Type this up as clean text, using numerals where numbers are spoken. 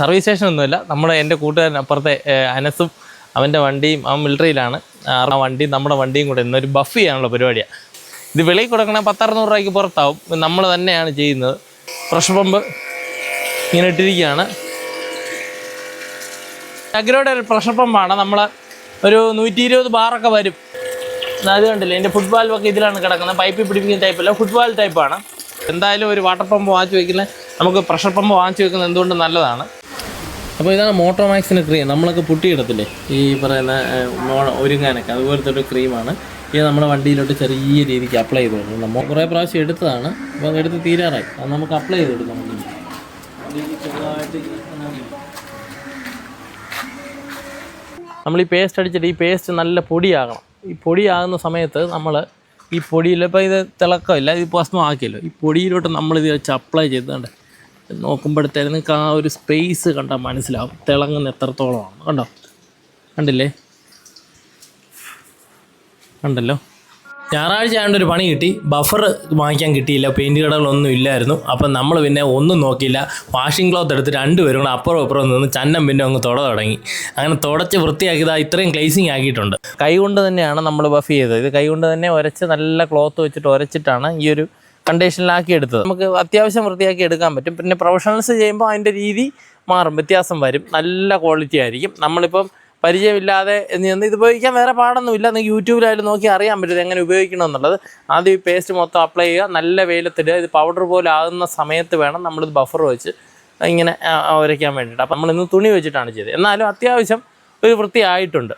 Service സ്റ്റേഷനൊന്നുമില്ല, എൻ്റെ കൂട്ടുകാരൻ അപ്പുറത്തെ അനസും അവൻ്റെ വണ്ടിയും അവൻ മിലിറ്ററിയിലാണ്. ആ വണ്ടിയും നമ്മുടെ വണ്ടിയും കൂടെ ഇന്നൊരു ബഫ് ചെയ്യാനുള്ള പരിപാടിയാണ്. ഇത് വെളിയിൽ കൊടുക്കണേ 1000-600 രൂപയ്ക്ക് പുറത്താവും. നമ്മൾ തന്നെയാണ് ചെയ്യുന്നത്. പ്രഷർ പമ്പ് ഇങ്ങനെ ഇട്ടിരിക്കുകയാണ്. അഗ്രോയുടെ ഒരു പ്രഷർ പമ്പാണ്. നമ്മൾ ഒരു 120 ബാറൊക്കെ വരും. അത് കണ്ടില്ലേ, എൻ്റെ ഫുട്ബോളൊക്കെ ഇതിലാണ് കിടക്കുന്നത്. പൈപ്പിൽ പിടിപ്പിക്കുന്ന ടൈപ്പല്ല, ഫുട്ബോൾ ടൈപ്പാണ്. എന്തായാലും ഒരു വാട്ടർ പമ്പ് വാങ്ങിച്ച് വയ്ക്കുന്നത്, നമുക്ക് പ്രഷർ പമ്പ് വാങ്ങിച്ച് വെക്കുന്നത് എന്തുകൊണ്ട് നല്ലതാണ്. അപ്പോൾ ഇതാണ് മോട്ടോമാക്സിന് ക്രീം. നമ്മളൊക്കെ പുട്ടിയിടത്തില്ലേ ഈ പറയുന്ന ഒരുങ്ങാനൊക്കെ, അതുപോലത്തെ ഒരു ക്രീമാണ്. ഇത് നമ്മുടെ വണ്ടിയിലോട്ട് ചെറിയ രീതിക്ക് അപ്ലൈ ചെയ്ത് കൊടുക്കും. നമ്മൾ കുറേ പ്രാവശ്യം എടുത്തതാണ്, അപ്പോൾ അത് എടുത്ത് തീരാറായി. അത് നമുക്ക് അപ്ലൈ ചെയ്ത് കൊടുക്കാം. ചെറുതായിട്ട് നമ്മൾ ഈ പേസ്റ്റ് അടിച്ചിട്ട് ഈ പേസ്റ്റ് നല്ല പൊടിയാകണം. ഈ പൊടിയാകുന്ന സമയത്ത് നമ്മൾ ഈ പൊടിയിൽ ഇപ്പോൾ ഇത് തിളക്കമില്ല, ഇത് ഭസ്മമാക്കിയല്ലോ, ഈ പൊടിയിലോട്ട് നമ്മളിത് വെച്ച് അപ്ലൈ ചെയ്തുകൊണ്ട് നോക്കുമ്പോഴത്തേന് നിങ്ങൾക്ക് ആ ഒരു സ്പേസ് കണ്ടാൽ മനസ്സിലാവും തിളങ്ങുന്ന എത്രത്തോളമാണ്. കണ്ടില്ലേ, കണ്ടല്ലോ. ഞായറാഴ്ച ആയതുകൊണ്ട് ഒരു പണി കിട്ടി. ബഫർ വാങ്ങിക്കാൻ കിട്ടിയില്ല, പെയിൻറ്റ് കടകളൊന്നും ഇല്ലായിരുന്നു. അപ്പം നമ്മൾ പിന്നെ ഒന്നും നോക്കിയില്ല, വാഷിംഗ് ക്ലോത്ത് എടുത്ത് 2 പേരും കൂടെ അപ്പുറം നിന്ന് ചന്നം പിന്നെ അങ്ങ് തുടങ്ങി. അങ്ങനെ തുടച്ച് വൃത്തിയാക്കിയത് ഇത്രയും ഗ്ലേസിങ് ആക്കിയിട്ടുണ്ട്. കൈ കൊണ്ട് തന്നെയാണ് നമ്മൾ ബഫ് ചെയ്തത്. ഇത് കൈ കൊണ്ട് തന്നെ ഉരച്ച് നല്ല ക്ലോത്ത് വെച്ചിട്ട് ഉരച്ചിട്ടാണ് ഈ ഒരു കണ്ടീഷനിലാക്കി എടുത്തത്. നമുക്ക് അത്യാവശ്യം വൃത്തിയാക്കി എടുക്കാൻ പറ്റും. പിന്നെ പ്രൊഫഷണൽസ് ചെയ്യുമ്പോൾ അതിൻ്റെ രീതി മാറും, വ്യത്യാസം വരും, നല്ല ക്വാളിറ്റി ആയിരിക്കും. നമ്മളിപ്പം പരിചയമില്ലാതെ ഇത് ഉപയോഗിക്കാൻ വേറെ പാടൊന്നുമില്ല. നിങ്ങൾക്ക് യൂട്യൂബിലായാലും നോക്കി അറിയാൻ പറ്റും എങ്ങനെ ഉപയോഗിക്കണമെന്നുള്ളത്. ആദ്യം ഈ പേസ്റ്റ് മൊത്തം അപ്ലൈ ചെയ്യുക, നല്ല വെയിലത്തിടുക. ഇത് പൗഡർ പോലെ ആകുന്ന സമയത്ത് വേണം നമ്മളിത് ബഫർ വെച്ച് ഇങ്ങനെ ഉരയ്ക്കാൻ വേണ്ടിയിട്ട്. അപ്പം നമ്മളിന്ന് തുണി വെച്ചിട്ടാണ് ചെയ്തത്. എന്നാലും അത്യാവശ്യം ഒരു വൃത്തിയായിട്ടുണ്ട്.